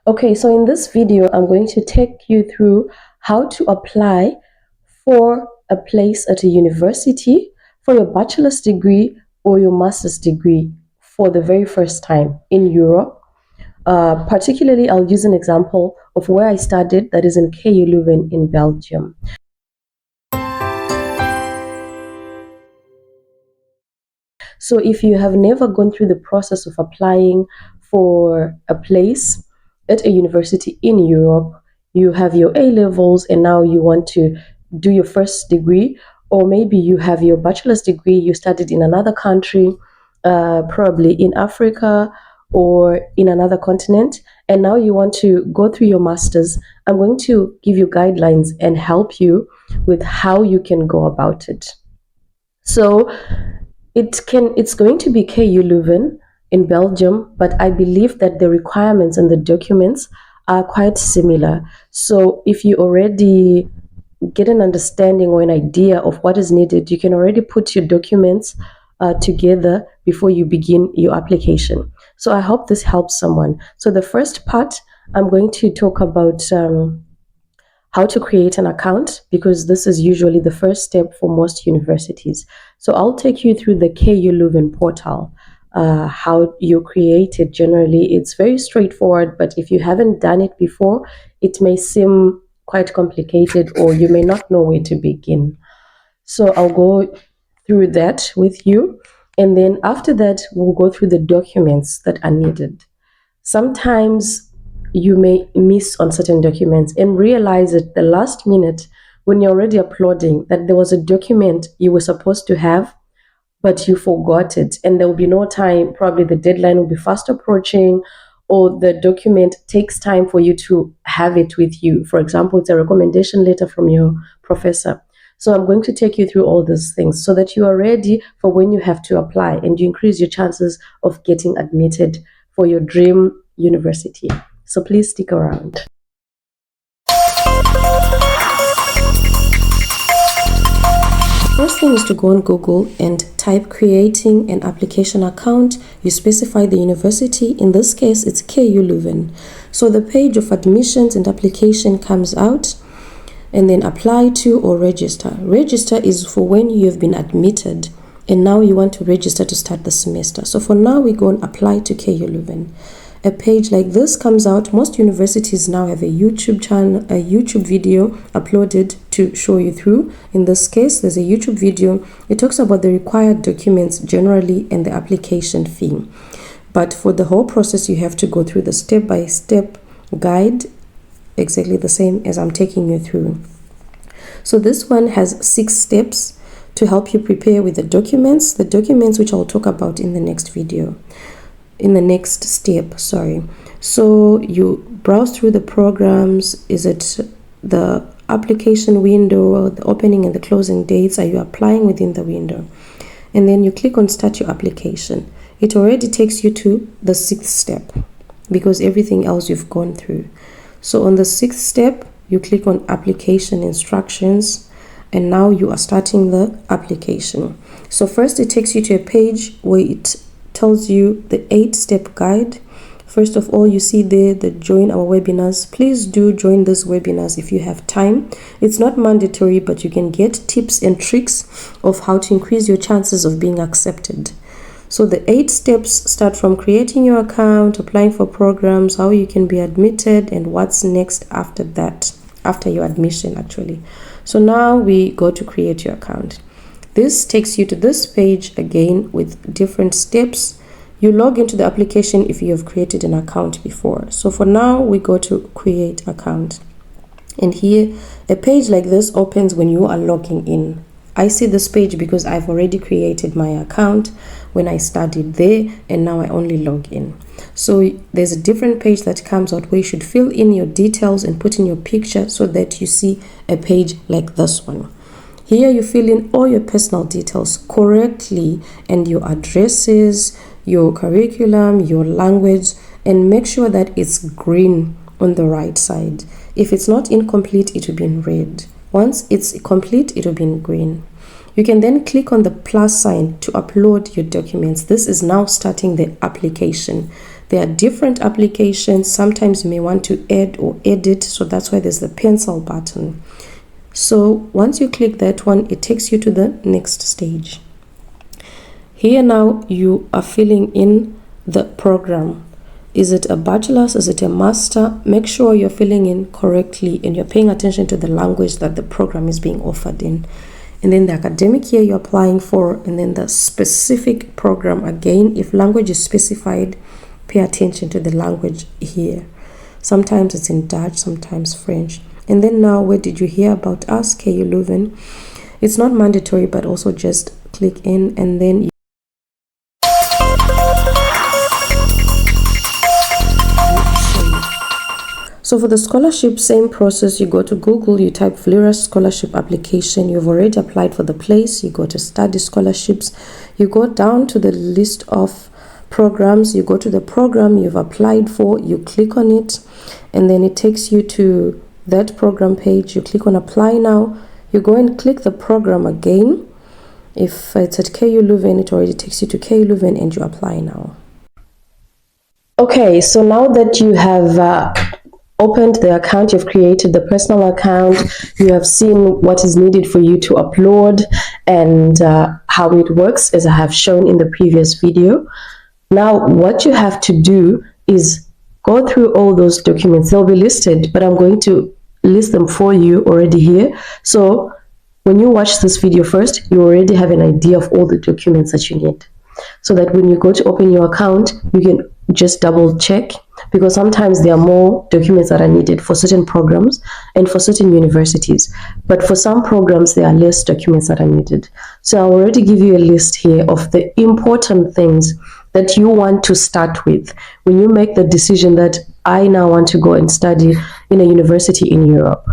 Okay, so in this video, I'm going to take you through how to apply for a place at a university for your bachelor's degree or your master's degree for the very first time in Europe. Particularly, I'll use an example of where I studied, that is in KU Leuven in Belgium. So if you have never gone through the process of applying for a place at a university in Europe, you have your A levels and now you want to do your first degree, or maybe you have your bachelor's degree, you studied in another country, probably in Africa or in another continent, and now you want to go through your master's. I'm going to give you guidelines and help you with how you can go about it. So it's going to be KU Leuven in Belgium, but I believe that the requirements and the documents are quite similar. So if you already get an understanding or an idea of what is needed, you can already put your documents together before you begin your application. So I hope this helps someone. So the first part, I'm going to talk about how to create an account, because this is usually the first step for most universities. So I'll take you through the KU Leuven portal, how you create it. Generally, it's very straightforward, but if you haven't done it before, it may seem quite complicated or you may not know where to begin. So I'll go through that with you. And then after that, we'll go through the documents that are needed. Sometimes you may miss on certain documents and realize at the last minute when you're already uploading that there was a document you were supposed to have, but you forgot it, and there will be no time. Probably the deadline will be fast approaching, or the document takes time for you to have it with you. For example, it's a recommendation letter from your professor. So I'm going to take you through all these things so that you are ready for when you have to apply and you increase your chances of getting admitted for your dream university. So please stick around. First thing is to go on Google and type creating an application account. You specify the university. In this case, it's KU Leuven. So the page of admissions and application comes out, and then apply to or register. Register is for when you have been admitted and now you want to register to start the semester. So for now, we go and apply to KU Leuven. A page like this comes out. Most universities now have a YouTube channel, a YouTube video uploaded to show you through. In this case, there's a YouTube video. It talks about the required documents generally and the application fee. But for the whole process, you have to go through the step-by-step guide, exactly the same as I'm taking you through. So this one has 6 steps to help you prepare with the documents which I'll talk about in the next video. In the next step, sorry. So you browse through the programs. Is it the application window, the opening and the closing dates? Are you applying within the window? And then you click on start your application. It already takes you to the 6th step because everything else you've gone through. So on the 6th step, you click on application instructions, and now you are starting the application. So first it takes you to a page where it tells you the 8-step guide. First of all, you see there the join our webinars. Please do join these webinars if you have time. It's not mandatory, but you can get tips and tricks of how to increase your chances of being accepted. So the 8 steps start from creating your account, applying for programs, how you can be admitted, and what's next after that, after your admission actually. So now we go to create your account. This takes you to this page again with different steps. You log into the application if you have created an account before. So for now, we go to create account. And here, a page like this opens when you are logging in. I see this page because I've already created my account when I studied there, and now I only log in. So there's a different page that comes out where you should fill in your details and put in your picture so that you see a page like this one. Here you fill in all your personal details correctly and your addresses, your curriculum, your language, and make sure that it's green on the right side. If it's not incomplete, it will be in red. Once it's complete, it will be in green. You can then click on the plus sign to upload your documents. This is now starting the application. There are different applications. Sometimes you may want to add or edit, so that's why there's the pencil button. So once you click that one, it takes you to the next stage. Here now you are filling in the program. Is it a bachelor's? Is it a master? Make sure you're filling in correctly and you're paying attention to the language that the program is being offered in. And then the academic year you're applying for, and then the specific program. Again, if language is specified, pay attention to the language here. Sometimes it's in Dutch, sometimes French. And then now, where did you hear about us, KU Leuven? It's not mandatory, but also just click in and then So for the scholarship, same process. You go to Google, you type Vlera scholarship application. You've already applied for the place. You go to study scholarships. You go down to the list of programs. You go to the program you've applied for. You click on it, and then it takes you to that program page. You click on apply now. You go and click the program again. If it's at KU Leuven, it already takes you to KU Leuven, and you apply now. Okay, so now that you have opened the account, you've created the personal account, you have seen what is needed for you to upload and how it works, as I have shown in the previous video. Now what you have to do is go through all those documents. They'll be listed, but I'm going to list them for you already here. So when you watch this video first, you already have an idea of all the documents that you need, so that when you go to open your account, you can just double check, because sometimes there are more documents that are needed for certain programs and for certain universities, but for some programs there are less documents that are needed. So I'll already give you a list here of the important things that you want to start with when you make the decision that I now want to go and study in a university in Europe.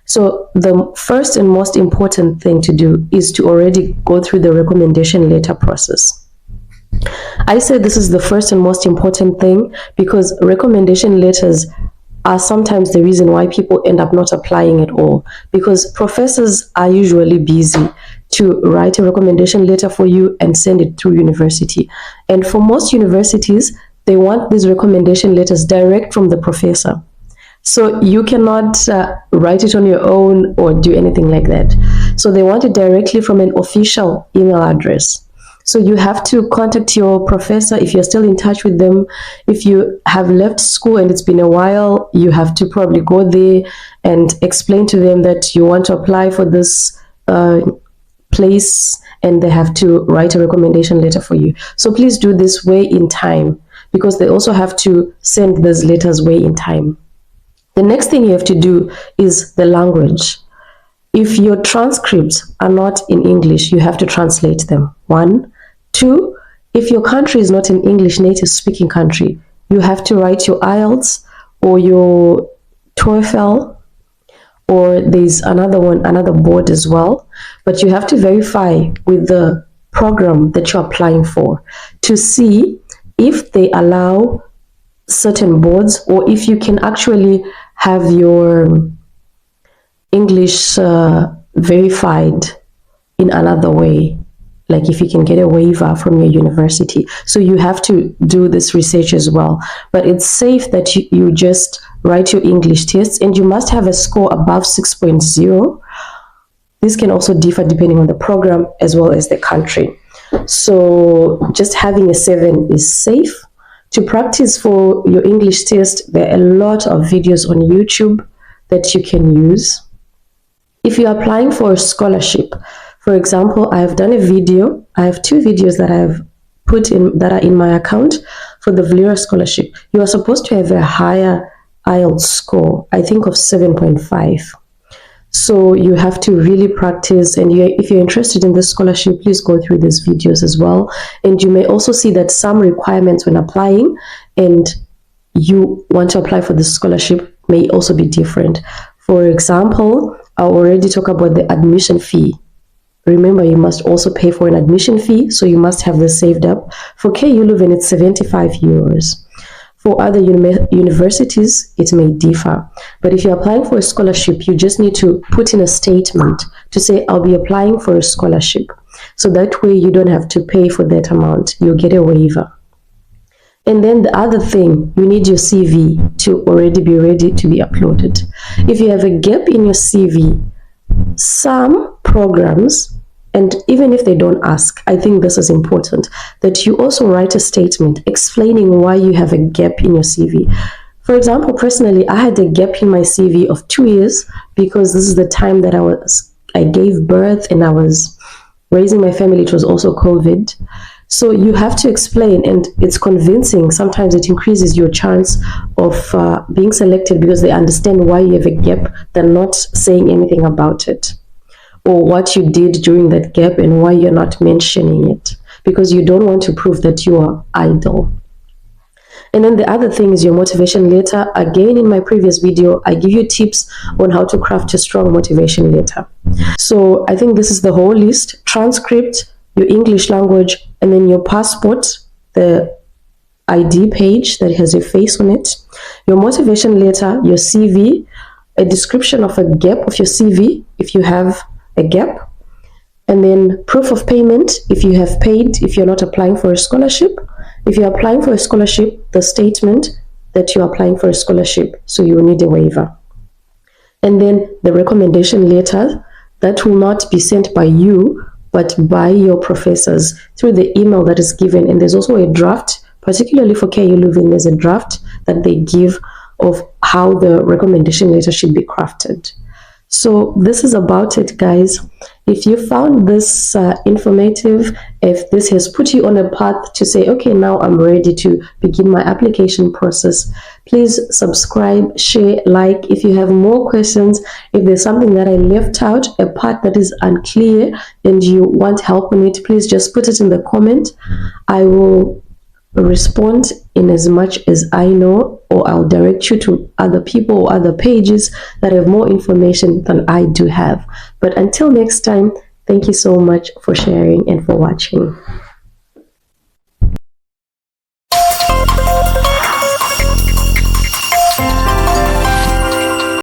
So the first and most important thing to do is to already go through the recommendation letter process. I say this is the first and most important thing because recommendation letters are sometimes the reason why people end up not applying at all, because professors are usually busy to write a recommendation letter for you and send it through university. And for most universities, they want these recommendation letters direct from the professor. So you cannot write it on your own or do anything like that. So they want it directly from an official email address. So you have to contact your professor if you're still in touch with them. If you have left school and it's been a while, you have to probably go there and explain to them that you want to apply for this place, and they have to write a recommendation letter for you. So please do this way in time, because they also have to send those letters way in time. The next thing you have to do is the language. If your transcripts are not in English, you have to translate them. 1. 2, if your country is not an English native speaking country, you have to write your IELTS or your TOEFL, or there's another one, another board as well. But you have to verify with the program that you're applying for to see if they allow certain boards, or if you can actually have your English verified in another way, like if you can get a waiver from your university. So you have to do this research as well. But it's safe that you just write your English tests, and you must have a score above 6.0. This can also differ depending on the program as well as the country. So just having a 7 is safe. To practice for your English test, there are a lot of videos on YouTube that you can use. If you're applying for a scholarship, for example, I have done a video. I have 2 videos that I have put in that are in my account for the Vlera scholarship. You are supposed to have a higher IELTS score, I think of 7.5. So you have to really practice, and if you're interested in this scholarship, please go through these videos as well. And you may also see that some requirements when applying and you want to apply for this scholarship may also be different. For example, I already talked about the admission fee. Remember, you must also pay for an admission fee, so you must have this saved up. For KU Leuven, it's 75 euros. For other universities, it may differ. But if you're applying for a scholarship, you just need to put in a statement to say, I'll be applying for a scholarship. So that way you don't have to pay for that amount. You'll get a waiver. And then the other thing, you need your CV to already be ready to be uploaded. If you have a gap in your CV, some programs, and even if they don't ask, I think this is important, that you also write a statement explaining why you have a gap in your CV. For example, personally, I had a gap in my CV of 2 years because this is the time that I gave birth and I was raising my family. It was also COVID. So you have to explain, and it's convincing. Sometimes it increases your chance of being selected because they understand why you have a gap. They're not saying anything about it, or what you did during that gap and why you're not mentioning it, because you don't want to prove that you are idle. And then the other thing is your motivation letter. Again, in my previous video, I give you tips on how to craft a strong motivation letter. So I think this is the whole list: transcript, your English language, and then your passport, the ID page that has your face on it, your motivation letter, your CV, a description of a gap of your CV if you have a gap, and then proof of payment if you have paid, if you're not applying for a scholarship. If you're applying for a scholarship, the statement that you're applying for a scholarship, so you will need a waiver. And then the recommendation letter that will not be sent by you, but by your professors through the email that is given. And there's also a draft, particularly for KU Leuven, there's a draft that they give of how the recommendation letter should be crafted. So this is about it, guys. If you found this informative, if this has put you on a path to say, okay, now I'm ready to begin my application process, please subscribe, share, like. If you have more questions, if there's something that I left out, a part that is unclear and you want help on it, please just put it in the comment. I will respond in as much as I know, or I'll direct you to other people or other pages that have more information than I do have. But until next time, thank you so much for sharing and for watching.